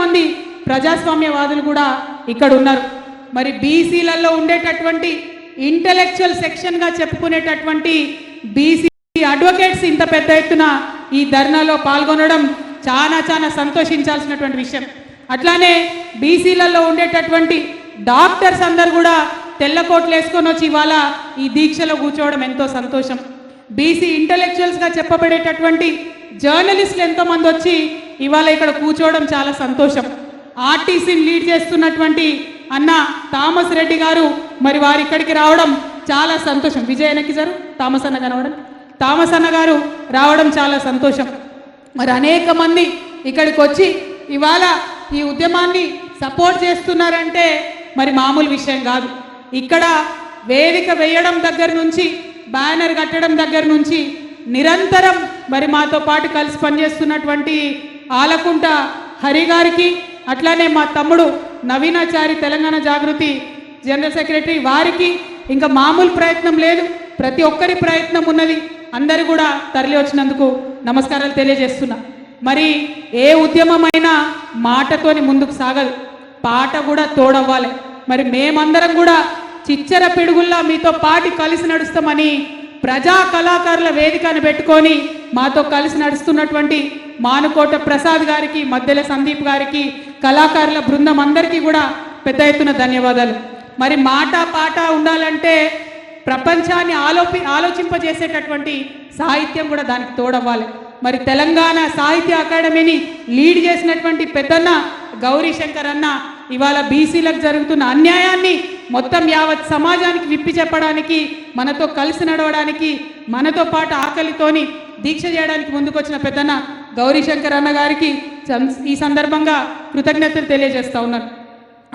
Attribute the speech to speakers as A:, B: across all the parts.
A: మంది ప్రజాస్వామ్యవాదులు కూడా ఇక్కడ ఉన్నారు. మరి బీసీలలో ఉండేటటువంటి ఇంటెలెక్చువల్ సెక్షన్గా చెప్పుకునేటటువంటి బీసీ అడ్వకేట్స్ ఇంత పెద్ద ఎత్తున ఈ ధర్నాలో పాల్గొనడం చాలా చాలా సంతోషించాల్సినటువంటి విషయం. అట్లానే బీసీలలో ఉండేటటువంటి డాక్టర్స్ అందరు కూడా తెల్లకోట్లు వేసుకొని వచ్చి ఇవాళ ఈ దీక్షలో కూర్చోవడం ఎంతో సంతోషం. బీసీ ఇంటెలెక్చువల్స్గా చెప్పబడేటటువంటి జర్నలిస్టులు ఎంతోమంది వచ్చి ఇవాళ ఇక్కడ కూర్చోవడం చాలా సంతోషం. ఆర్టీసీని లీడ్ చేస్తున్నటువంటి అన్న థామస్ రెడ్డి గారు మరి వారు ఇక్కడికి రావడం చాలా సంతోషం. విజయనకి గారు థామస్ అన్న కనవడం, థామస్ అన్న గారు రావడం చాలా సంతోషం. మరి అనేక మంది ఇక్కడికి వచ్చి ఇవాళ ఈ ఉద్యమాన్ని సపోర్ట్ చేస్తున్నారంటే మరి మామూలు విషయం కాదు. ఇక్కడ వేదిక వేయడం దగ్గర నుంచి బ్యానర్ కట్టడం దగ్గర నుంచి నిరంతరం మరి మాతో పాటు కలిసి పనిచేస్తున్నటువంటి ఆలకుంట హరి గారికి, అట్లానే మా తమ్ముడు నవీనాచారి తెలంగాణ జాగృతి జనరల్ సెక్రటరీ వారికి ఇంకా మామూలు ప్రయత్నం లేదు, ప్రతి ఒక్కరి ప్రయత్నం ఉన్నది. అందరూ కూడా తరలి వచ్చినందుకు నమస్కారాలు తెలియజేస్తున్నా. మరి ఏ ఉద్యమమైనా మాటతోని ముందుకు సాగదు, పాట కూడా తోడవ్వాలి. మరి మేమందరం కూడా చిచ్చర పిడుగుల్లా మీతో పాటు కలిసి నడుస్తామని ప్రజా కళాకారుల వేదికను పెట్టుకొని మాతో కలిసి నడుస్తున్నటువంటి మానుకోట ప్రసాద్ గారికి, మధ్యల సందీప్ గారికి, కళాకారుల బృందం అందరికీ కూడా పెద్ద ఎత్తున ధన్యవాదాలు. మరి మాట పాట ఉండాలంటే ప్రపంచాన్ని ఆలోచింపజేసేటటువంటి సాహిత్యం కూడా దానికి తోడవ్వాలి. మరి తెలంగాణ సాహిత్య అకాడమీని లీడ్ చేసినటువంటి పెద్దన్న గౌరీ శంకర్ అన్న ఇవాళ బీసీలకు జరుగుతున్న అన్యాయాన్ని మొత్తం యావత్ సమాజానికి విప్పి చెప్పడానికి, మనతో కలిసి నడవడానికి, మనతో పాటు ఆకలితోని దీక్ష చేయడానికి ముందుకొచ్చిన పెద్దన్న గౌరీ శంకర్ అన్న గారికి ఈ సందర్భంగా కృతజ్ఞతలు తెలియజేస్తా ఉన్నాను.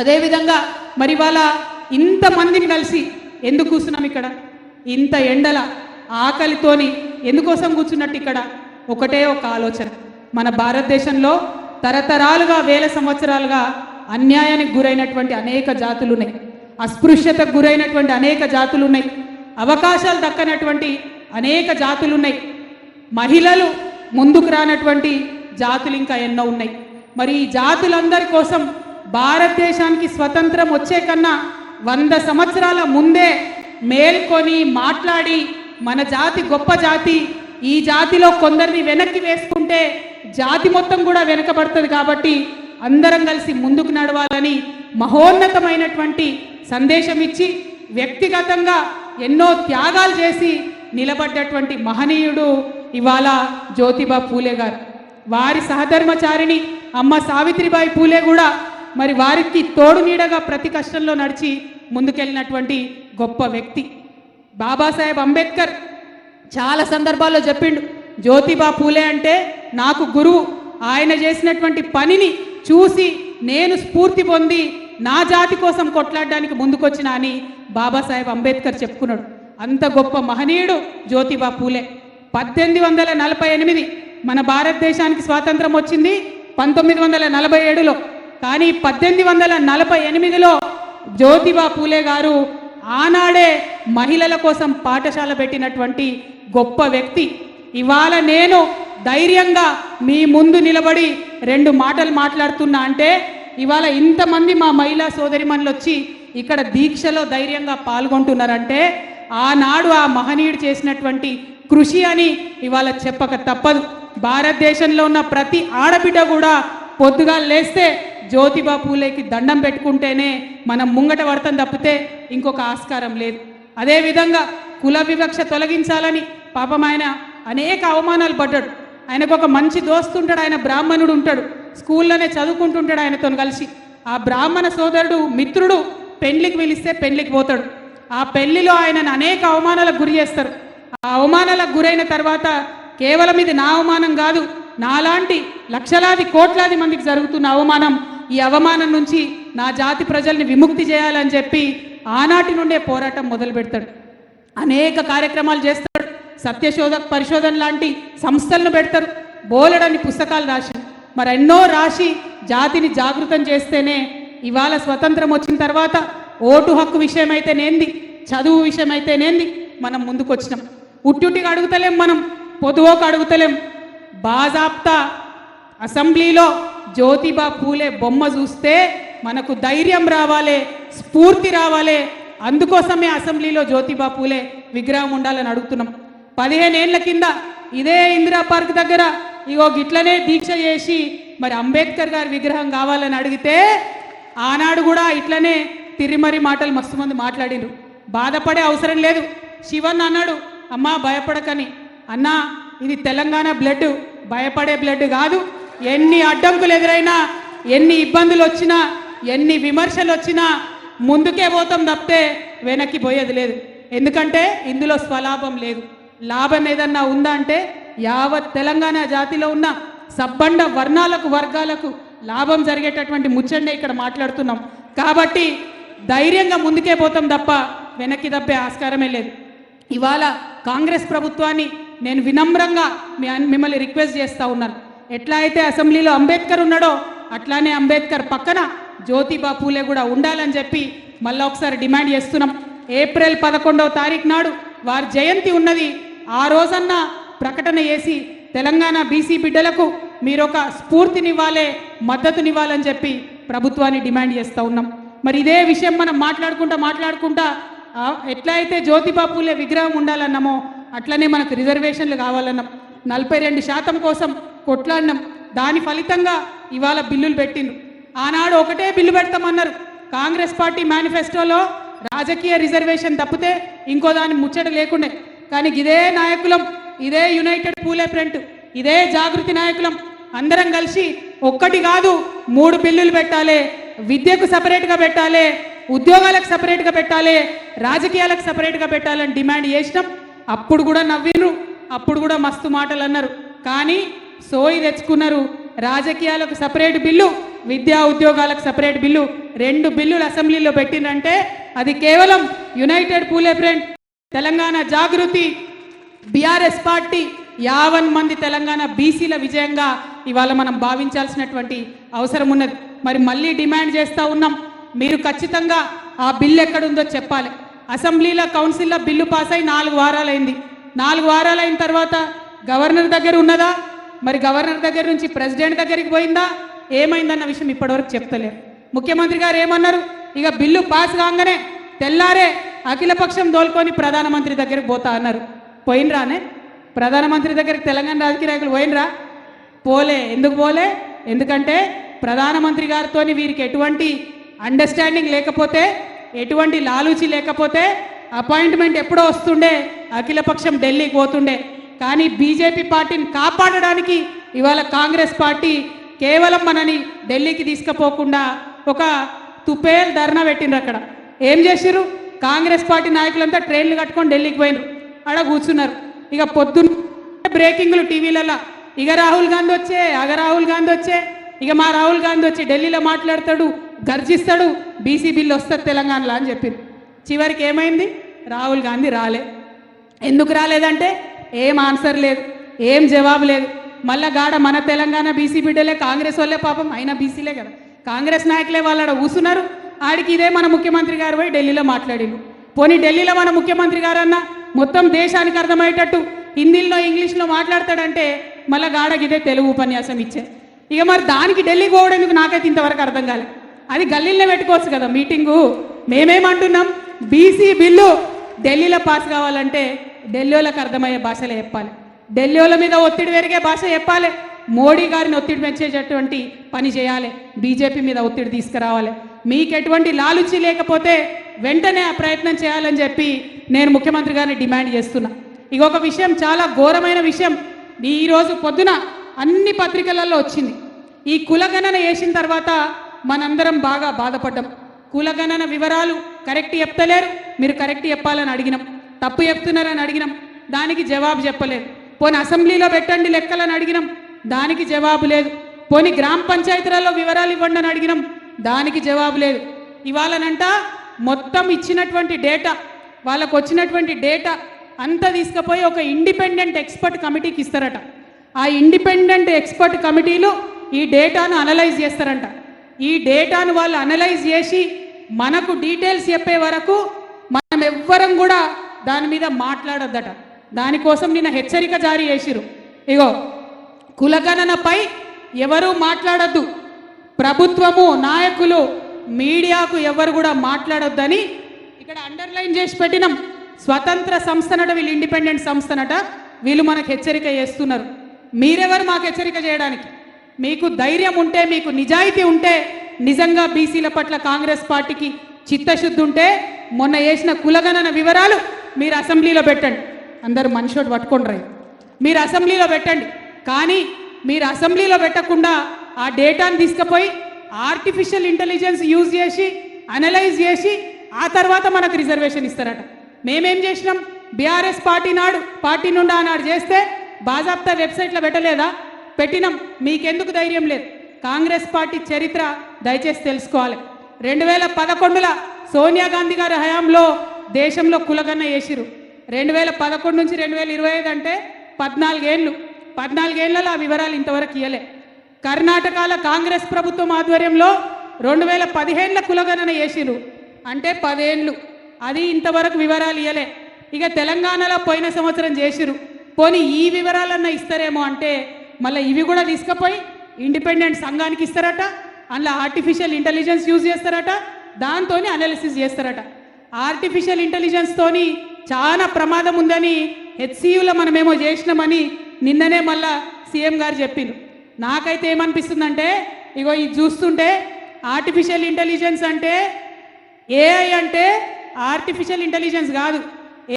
A: అదేవిధంగా మరి ఇవాళ ఇంతమందిని కలిసి ఎందుకు కూర్చున్నాం ఇక్కడ, ఇంత ఎండల ఆకలితోని ఎందుకోసం కూర్చున్నట్టు ఇక్కడ ఒకటే ఒక ఆలోచన. మన భారతదేశంలో తరతరాలుగా వేల సంవత్సరాలుగా అన్యాయానికి గురైనటువంటి అనేక జాతులు ఉన్నాయి, అస్పృశ్యతకు గురైనటువంటి అనేక జాతులు ఉన్నాయి, అవకాశాలు దక్కనటువంటి అనేక జాతులు ఉన్నాయి, మహిళలు ముందుకు రానటువంటి జాతులు ఇంకా ఎన్నో ఉన్నాయి. మరి ఈ జాతులందరి కోసం భారతదేశానికి స్వతంత్రం వచ్చే కన్నా 100 సంవత్సరాల ముందే మేల్కొని మాట్లాడి మన జాతి గొప్ప జాతి, ఈ జాతిలో కొందరిని వెనక్కి వేసుకుంటే జాతి మొత్తం కూడా వెనకబడుతుంది కాబట్టి అందరం కలిసి ముందుకు నడవాలని మహోన్నతమైనటువంటి సందేశం ఇచ్చి వ్యక్తిగతంగా ఎన్నో త్యాగాలు చేసి నిలబడ్డటువంటి మహనీయుడు ఇవాళ జ్యోతిబా పూలే గారు. వారి సహధర్మచారిణి అమ్మ సావిత్రిబాయి పూలే కూడా మరి వారికి తోడు నీడగా ప్రతి కష్టంలో నడిచి ముందుకెళ్ళినటువంటి గొప్ప వ్యక్తి. బాబాసాహెబ్ అంబేద్కర్ చాలా సందర్భాల్లో చెప్పిండు, జ్యోతిబా పూలే అంటే నాకు గురువు, ఆయన చేసినటువంటి పనిని చూసి నేను స్ఫూర్తి పొంది నా జాతి కోసం కొట్లాడడానికి ముందుకొచ్చిన అని బాబాసాహెబ్ అంబేద్కర్ చెప్పుకున్నాడు. అంత గొప్ప మహనీయుడు జ్యోతిబా పూలే. 1848 మన భారతదేశానికి స్వాతంత్రం వచ్చింది 1947లో, కానీ 1848లో జ్యోతిబా పూలే గారు ఆనాడే మహిళల కోసం పాఠశాల పెట్టినటువంటి గొప్ప వ్యక్తి. ఇవాళ నేను ధైర్యంగా మీ ముందు నిలబడి 2 మాటలు మాట్లాడుతున్నా అంటే ఇవాళ ఇంతమంది మా మహిళా సోదరిమణులు వచ్చి ఇక్కడ దీక్షలో ధైర్యంగా పాల్గొంటున్నారంటే ఆనాడు ఆ మహనీయుడు చేసినటువంటి కృషి అని ఇవాళ చెప్పక తప్పదు. భారతదేశంలో ఉన్న ప్రతి ఆడబిడ్డ కూడా పొద్దుగా లేస్తే జ్యోతిబా పూలేకి దండం పెట్టుకుంటేనే మనం ముంగట పడతాం తప్పితే ఇంకొక ఆస్కారం లేదు. అదేవిధంగా కుల వివక్ష తొలగించాలని పాపం ఆయన అనేక అవమానాలు పడ్డాడు. ఆయనకు ఒక మంచి దోస్తు ఉంటాడు, ఆయన బ్రాహ్మణుడు ఉంటాడు, స్కూల్లోనే చదువుకుంటుంటాడు ఆయనతో కలిసి. ఆ బ్రాహ్మణ సోదరుడు మిత్రుడు పెళ్లికి పిలిస్తే పెళ్లికి పోతాడు. ఆ పెళ్లిలో ఆయనను అనేక అవమానాలకు గురి చేస్తారు. ఆ అవమానాలకు గురైన తర్వాత కేవలం ఇది నా అవమానం కాదు, నాలాంటి లక్షలాది కోట్లాది మందికి జరుగుతున్న అవమానం, ఈ అవమానం నుంచి నా జాతి ప్రజల్ని విముక్తి చేయాలని చెప్పి ఆనాటి నుండే పోరాటం మొదలు పెడతాడు. అనేక కార్యక్రమాలు చేస్తాడు, సత్యశోధక్ పరిశోధన లాంటి సంస్థలను పెడతారు, బోలెడని పుస్తకాలు రాసి మరి ఎన్నో రాసి జాతిని జాగృతం చేస్తేనే ఇవాళ స్వతంత్రం వచ్చిన తర్వాత ఓటు హక్కు విషయమైతేనేంది, చదువు విషయమైతేనేంది మనం ముందుకు వచ్చినాం. ఉట్టుటిగా అడుగుతలేం, మనం పొదువోకు అడుగుతలేం, బాజాప్తా అసెంబ్లీలో జ్యోతిబా పూలే బొమ్మ చూస్తే మనకు ధైర్యం రావాలి, స్ఫూర్తి రావాలి. అందుకోసమే అసెంబ్లీలో జ్యోతిబా పూలే విగ్రహం ఉండాలని అడుగుతున్నాం. 15 ఏళ్ల కింద ఇదే ఇందిరా పార్క్ దగ్గర ఇగో గిట్లనే దీక్ష చేసి మరి అంబేద్కర్ గారి విగ్రహం కావాలని అడిగితే ఆనాడు కూడా ఇట్లనే తిరిమరి మాటలు మస్తు మంది మాట్లాడినరు. బాధపడే అవసరం లేదు. శివన్ అన్నాడు, అమ్మా భయపడకని. అన్నా ఇది తెలంగాణ బ్లడ్, భయపడే బ్లడ్ కాదు. ఎన్ని అడ్డంకులు ఎదురైనా, ఎన్ని ఇబ్బందులు వచ్చినా, ఎన్ని విమర్శలు వచ్చినా ముందుకే పోతాం తప్పితే వెనక్కి పోయేది లేదు. ఎందుకంటే ఇందులో స్వలాభం లేదు. లాభం ఏదన్నా ఉందా అంటే యావత్ తెలంగాణ జాతిలో ఉన్న సబ్బండ వర్ణాలకు వర్గాలకు లాభం జరిగేటటువంటి ముచ్చండే ఇక్కడ మాట్లాడుతున్నాం. కాబట్టి ధైర్యంగా ముందుకే పోతాం తప్ప వెనక్కి తప్పే ఆస్కారమే లేదు. ఇవాళ కాంగ్రెస్ ప్రభుత్వాన్ని నేను వినమ్రంగా మిమ్మల్ని రిక్వెస్ట్ చేస్తూ ఉన్నాను. ఎట్లా అయితే అసెంబ్లీలో అంబేద్కర్ ఉన్నాడో అట్లానే అంబేద్కర్ పక్కన జ్యోతిబా పూలే కూడా ఉండాలని చెప్పి మళ్ళీ ఒకసారి డిమాండ్ చేస్తున్నాం. ఏప్రిల్ 11వ తారీఖు నాడు వారి జయంతి ఉన్నది. ఆ రోజన్నా ప్రకటన చేసి తెలంగాణ బీసీ బిడ్డలకు మీరు ఒక స్ఫూర్తినివ్వాలి, మద్దతునివ్వాలని చెప్పి ప్రభుత్వాన్ని డిమాండ్ చేస్తూ ఉన్నాం. మరి ఇదే విషయం మనం మాట్లాడుకుంటా ఎట్లా అయితే జ్యోతిబా పూలే విగ్రహం ఉండాలన్నామో అట్లనే మనకు రిజర్వేషన్లు కావాలన్నాం. 42% కోసం కొట్లాడినాం. దాని ఫలితంగా ఇవాళ బిల్లులు పెట్టిండ్రు. ఆనాడు ఒకటే బిల్లు పెడతామన్నారు. కాంగ్రెస్ పార్టీ మేనిఫెస్టోలో రాజకీయ రిజర్వేషన్ తప్పితే ఇంకో దాని ముచ్చట లేకుండే. కానీ ఇదే నాయకులం, ఇదే యునైటెడ్ పూలే ఫ్రంట్, ఇదే జాగృతి నాయకులం అందరం కలిసి ఒక్కటి కాదు 3 బిల్లులు పెట్టాలి. విద్యకు సపరేట్గా పెట్టాలి, ఉద్యోగాలకు సపరేట్గా పెట్టాలి, రాజకీయాలకు సపరేట్గా పెట్టాలని డిమాండ్ చేసినాం. అప్పుడు కూడా నవ్విండ్రు, అప్పుడు కూడా మస్తు మాటలు అన్నారు. కానీ సోయి తెచ్చుకున్నారు. రాజకీయాలకు సపరేట్ బిల్లు, విద్యా ఉద్యోగాలకు సపరేట్ బిల్లు, 2 బిల్లులు అసెంబ్లీలో పెట్టిందంటే అది కేవలం యునైటెడ్ పూలే ఫ్రంట్, తెలంగాణ జాగృతి, బీఆర్ఎస్ పార్టీ 50 మంది తెలంగాణ బీసీల విజయంగా ఇవాళ మనం భావించాల్సినటువంటి అవసరం ఉన్నది. మరి మళ్ళీ డిమాండ్ చేస్తూ ఉన్నాం, మీరు ఖచ్చితంగా ఆ బిల్లు ఎక్కడుందో చెప్పాలి. అసెంబ్లీలో కౌన్సిల్లో బిల్లు పాస్ అయి 4 వారాలైంది. 4 వారాలైన తర్వాత గవర్నర్ దగ్గర ఉన్నదా? మరి గవర్నర్ దగ్గర నుంచి ప్రెసిడెంట్ దగ్గరికి పోయిందా? ఏమైందన్న విషయం ఇప్పటివరకు చెప్తలేరు. ముఖ్యమంత్రి గారు ఏమన్నారు? ఇక బిల్లు పాస్ కాగానే తెల్లారే అఖిలపక్షం దోల్కొని ప్రధానమంత్రి దగ్గరికి పోతా అన్నారు. పోయినరానే ప్రధానమంత్రి దగ్గరికి తెలంగాణ రాజకీయ నాయకులు పోయినరా? పోలే. ఎందుకు పోలే? ఎందుకంటే ప్రధానమంత్రి గారితో వీరికి ఎటువంటి అండర్స్టాండింగ్ లేకపోతే, ఎటువంటి లాలూచి లేకపోతే అపాయింట్మెంట్ ఎప్పుడో వస్తుండే, అఖిలపక్షం ఢిల్లీకి పోతుండే. కానీ బీజేపీ పార్టీని కాపాడడానికి ఇవాళ కాంగ్రెస్ పార్టీ కేవలం మనని ఢిల్లీకి తీసుకుపోకుండా ఒక తుపేల్ ధర్నా పెట్టిండ్రు. అక్కడ ఏం చేసిర్రు? కాంగ్రెస్ పార్టీ నాయకులంతా ట్రైన్లు కట్టుకొని ఢిల్లీకి పోయినరు. ఆడ కూర్చున్నారు. ఇక పొద్దున్న బ్రేకింగ్లు టీవీలలో, ఇక రాహుల్ గాంధీ వచ్చే, రాహుల్ గాంధీ వచ్చే, ఇక మా రాహుల్ గాంధీ వచ్చి ఢిల్లీలో మాట్లాడతాడు, గర్జిస్తాడు, బీసీ బిల్లు వస్తుంది తెలంగాణలో అని చెప్పింది. చివరికి ఏమైంది? రాహుల్ గాంధీ రాలే. ఎందుకు రాలేదంటే ఏం ఆన్సర్ లేదు, ఏం జవాబు లేదు. మళ్ళా గాడ మన తెలంగాణ బీసీ బిడ్డలే, కాంగ్రెస్ వాళ్ళే పాపం, అయినా బీసీలే కదా, కాంగ్రెస్ నాయకులే వాళ్ళ కూసున్నారు. ఆడికి ఇదే మన ముఖ్యమంత్రి గారు పోయి ఢిల్లీలో మాట్లాడిండు. పోనీ ఢిల్లీలో మన ముఖ్యమంత్రి గారు అన్న మొత్తం దేశానికి అర్థమయ్యేటట్టు హిందీలో ఇంగ్లీష్లో మాట్లాడతాడంటే మళ్ళీ గాడకి ఇదే తెలుగు ఉపన్యాసం ఇచ్చే. ఇక మరి దానికి ఢిల్లీకి పోవడానికి నాకైతే ఇంతవరకు అర్థం కాలేదు. అది గల్లీలో పెట్టుకోవచ్చు కదా మీటింగు. మేమేమంటున్నాం, బీసీ బిల్లు ఢిల్లీలో పాస్ కావాలంటే ఢిల్లీ వాళ్ళకి అర్థమయ్యే భాషలో చెప్పాలి, ఢిల్లీ వాళ్ళ మీద ఒత్తిడి పెరిగే భాష చెప్పాలి, మోడీ గారిని ఒత్తిడి పెంచేటటువంటి పని చేయాలి, బీజేపీ మీద ఒత్తిడి తీసుకురావాలి. మీకు ఎటువంటి లాలుచి లేకపోతే వెంటనే ఆ ప్రయత్నం చేయాలని చెప్పి నేను ముఖ్యమంత్రి గారిని డిమాండ్ చేస్తున్నా. ఇంకొక విషయం, చాలా ఘోరమైన విషయం, ఈరోజు పొద్దున అన్ని పత్రికలలో వచ్చింది. ఈ కులగణన వేసిన తర్వాత మనందరం బాగా బాధపడ్డాం. కులగణన వివరాలు కరెక్ట్ చెప్తలేరు, మీరు కరెక్ట్ చెప్పాలని అడిగినాం, తప్పు చెప్తున్నారని అడిగినాం, దానికి జవాబు చెప్పలేదు. పోనీ అసెంబ్లీలో పెట్టండి లెక్కలని అడిగినాం, దానికి జవాబు లేదు. పోనీ గ్రామ పంచాయతీలలో వివరాలు ఇవ్వండి అని అడిగినాం, దానికి జవాబు లేదు. ఇవాళనంట మొత్తం ఇచ్చినటువంటి డేటా, వాళ్ళకు వచ్చినటువంటి డేటా అంతా తీసుకుపోయి ఒక ఇండిపెండెంట్ ఎక్స్పర్ట్ కమిటీకి ఇస్తారట. ఆ ఇండిపెండెంట్ ఎక్స్పర్ట్ కమిటీలు ఈ డేటాను అనలైజ్ చేస్తారంట. ఈ డేటాను వాళ్ళు అనలైజ్ చేసి మనకు డీటెయిల్స్ చెప్పే వరకు మనం ఎవ్వరం కూడా దాని మీద మాట్లాడొద్దట. దానికోసం నిన్న హెచ్చరిక జారీ చేసిరు. ఇగో కులగణనపై ఎవరు మాట్లాడొద్దు, ప్రభుత్వము నాయకులు మీడియాకు ఎవరు కూడా మాట్లాడొద్దని ఇక్కడ అండర్లైన్ చేసి పెట్టినాం. స్వతంత్ర సంస్థనట, వీళ్ళు ఇండిపెండెంట్ సంస్థనట, వీళ్ళు మనకు హెచ్చరిక చేస్తున్నారు. మీరెవరు మాకు హెచ్చరిక చేయడానికి? మీకు ధైర్యం ఉంటే, మీకు నిజాయితీ ఉంటే, నిజంగా బీసీల పట్ల కాంగ్రెస్ పార్టీకి చిత్తశుద్ధి ఉంటే మొన్న చేసిన కులగణన వివరాలు మీరు అసెంబ్లీలో పెట్టండి. అందరూ మనిషోటి పట్టుకోండి, మీరు అసెంబ్లీలో పెట్టండి. కానీ మీరు అసెంబ్లీలో పెట్టకుండా ఆ డేటాను తీసుకుపోయి ఆర్టిఫిషియల్ ఇంటెలిజెన్స్ యూజ్ చేసి అనలైజ్ చేసి ఆ తర్వాత మనకు రిజర్వేషన్ ఇస్తారట. మేమేం చేసినాం? బీఆర్ఎస్ పార్టీ నుండి ఆనాడు చేస్తే బాజాప్తా వెబ్సైట్లో పెట్టలేదా? పెట్టినాం. మీకెందుకు ధైర్యం లేదు? కాంగ్రెస్ పార్టీ చరిత్ర దయచేసి తెలుసుకోవాలి. 2011లో సోనియా గాంధీ గారి హయాంలో దేశంలో కులగన్న చేసిరు. 2011 నుంచి 2025 అంటే 14 ఏళ్ళు. 14 ఏళ్లలో ఆ వివరాలు ఇంతవరకు ఇవ్వలే. కర్ణాటకలో కాంగ్రెస్ ప్రభుత్వం ఆధ్వర్యంలో 2015లో కులగణన చేసిరు, అంటే 10 ఏళ్ళు. అది ఇంతవరకు వివరాలు ఇవ్వలే. ఇక తెలంగాణలో పోయిన సంవత్సరం చేసిరు. పోనీ ఈ వివరాలన్నా ఇస్తారేమో అంటే మళ్ళీ ఇవి కూడా తీసుకుపోయి ఇండిపెండెంట్ సంఘానికి ఇస్తారట. అందులో ఆర్టిఫిషియల్ ఇంటెలిజెన్స్ యూజ్ చేస్తారట, దాంతో అనాలిసిస్ చేస్తారట. ఆర్టిఫిషియల్ ఇంటెలిజెన్స్తోని చాలా ప్రమాదం ఉందని హెచ్సియులో మనమేమో చేసినామని నిన్ననే మళ్ళా సీఎం గారు చెప్పిండు. నాకైతే ఏమనిపిస్తుందంటే, ఇగో ఇది చూస్తుంటే ఆర్టిఫిషియల్ ఇంటెలిజెన్స్ అంటే ఏఐ అంటే ఆర్టిఫిషియల్ ఇంటెలిజెన్స్ కాదు.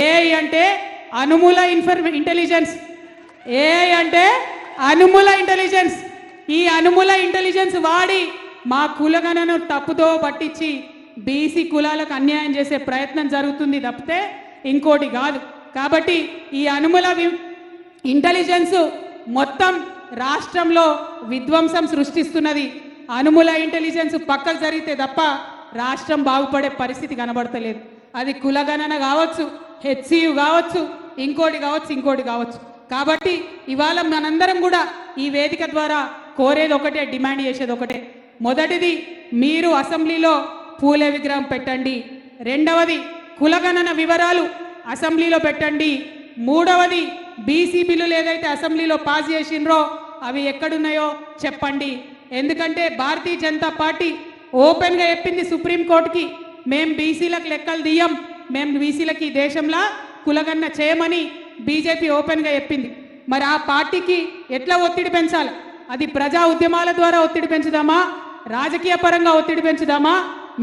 A: ఏఐ అంటే అనుమూల ఇంటెలిజెన్స్. ఏఐ అంటే అనుమూల ఇంటెలిజెన్స్. ఈ అనుమూల ఇంటెలిజెన్స్ వాడి మా కులగణను తప్పుతో పట్టించి బీసీ కులాలకు అన్యాయం చేసే ప్రయత్నం జరుగుతుంది తప్పితే ఇంకోటి కాదు. కాబట్టి ఈ అనుమూల ఇంటెలిజెన్స్ మొత్తం రాష్ట్రంలో విధ్వంసం సృష్టిస్తున్నది. అనుమూల ఇంటెలిజెన్స్ పక్కకు జరిగితే తప్ప రాష్ట్రం బాగుపడే పరిస్థితి కనబడతలేదు. అది కులగణన కావచ్చు, హెచ్సియు కావచ్చు, ఇంకోటి కావచ్చు. కాబట్టి ఇవాళ మనందరం కూడా ఈ వేదిక ద్వారా కోరేది ఒకటే, డిమాండ్ చేసేది ఒకటే. మొదటిది, మీరు అసెంబ్లీలో పూలే విగ్రహం పెట్టండి. రెండవది, కులగణన వివరాలు అసెంబ్లీలో పెట్టండి. మూడవది, బీసీ బిల్లులు ఏదైతే అసెంబ్లీలో పాస్ చేసిండ్రో అవి ఎక్కడున్నాయో చెప్పండి. ఎందుకంటే భారతీయ జనతా పార్టీ ఓపెన్గా చెప్పింది సుప్రీంకోర్టుకి, మేము బీసీలకు లెక్కలు తీయం, మేము బీసీలకి దేశంలో కులగన్న చేయమని బీజేపీ ఓపెన్గా చెప్పింది. మరి ఆ పార్టీకి ఎట్లా ఒత్తిడి పెంచాలి? అది ప్రజా ఉద్యమాల ద్వారా ఒత్తిడి పెంచుదామా, రాజకీయ పరంగా ఒత్తిడి పెంచుదామా?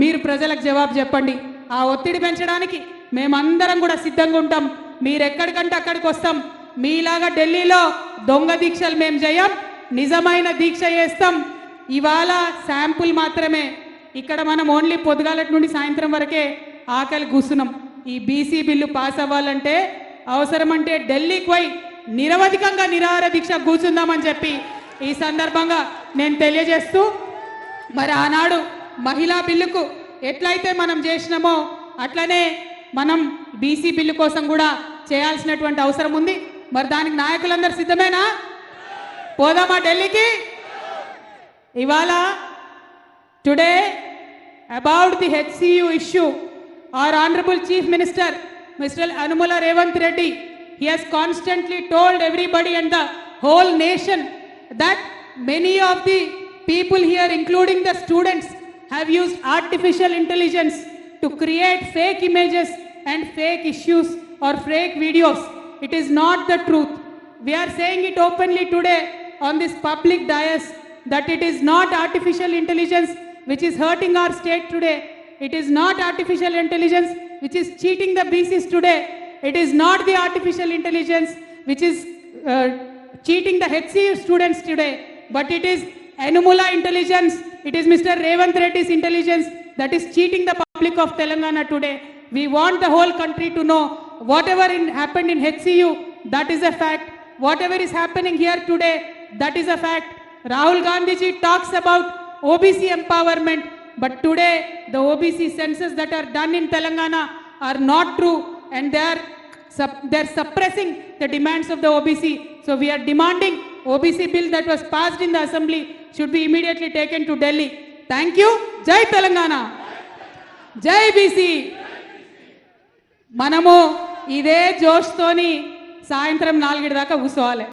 A: మీరు ప్రజలకు జవాబు చెప్పండి. ఆ ఒత్తిడి పెంచడానికి మేమందరం కూడా సిద్ధంగా ఉంటాం. మీరు ఎక్కడికంటే అక్కడికి వస్తాం. మీలాగా ఢిల్లీలో దొంగ దీక్షలు మేము చేయం, నిజమైన దీక్ష చేస్తాం. ఇవాళ శాంపుల్ మాత్రమే. ఇక్కడ మనం ఓన్లీ పొద్దుగాలటి నుండి సాయంత్రం వరకే ఆకలి కూర్చున్నాం. ఈ బీసీ బిల్లు పాస్ అవ్వాలంటే అవసరమంటే ఢిల్లీకి పోయి నిరవధికంగా నిరాహార దీక్ష కూర్చుందామని చెప్పి ఈ సందర్భంగా నేను తెలియజేస్తూ, మరి ఆనాడు మహిళా బిల్లుకు ఎట్లయితే మనం చేసినామో అట్లనే మనం బీసీ బిల్లు కోసం కూడా చేయాల్సినటువంటి అవసరం ఉంది. మరి దానికి నాయకులందరూ సిద్ధమేనా? పోదామా ఢిల్లీకి? ఇవాళ today about the HCU issue, our honorable chief minister Mr. Anumala Revanth Reddy, he has constantly told everybody and the whole nation that many of the people here, including the students, have used artificial intelligence to create fake images and fake issues or fake videos. It is not the truth. We are saying it openly today on this public dais that it is not artificial intelligence which is hurting our state today. It is not artificial intelligence which is cheating the BCs today. It is not the artificial intelligence which is cheating the HCU students today. But it is Anumula intelligence. It is Mr. Revanth Reddy's intelligence that is cheating the public of Telangana today. We want the whole country to know whatever happened in HCU, that is a fact. Whatever is happening here today, that is a fact. Rahul Gandhi ji talks about OBC empowerment. But today, the OBC census that are done in Telangana are not true, and they are suppressing the demands of the OBC. So we are demanding OBC bill that was passed in the assembly should be immediately taken to Delhi. Thank you. Jai Telangana. Jai BC. మనము ఇదే జోష్తోని సాయంత్రం 4 దాకా కూర్చోవాలి.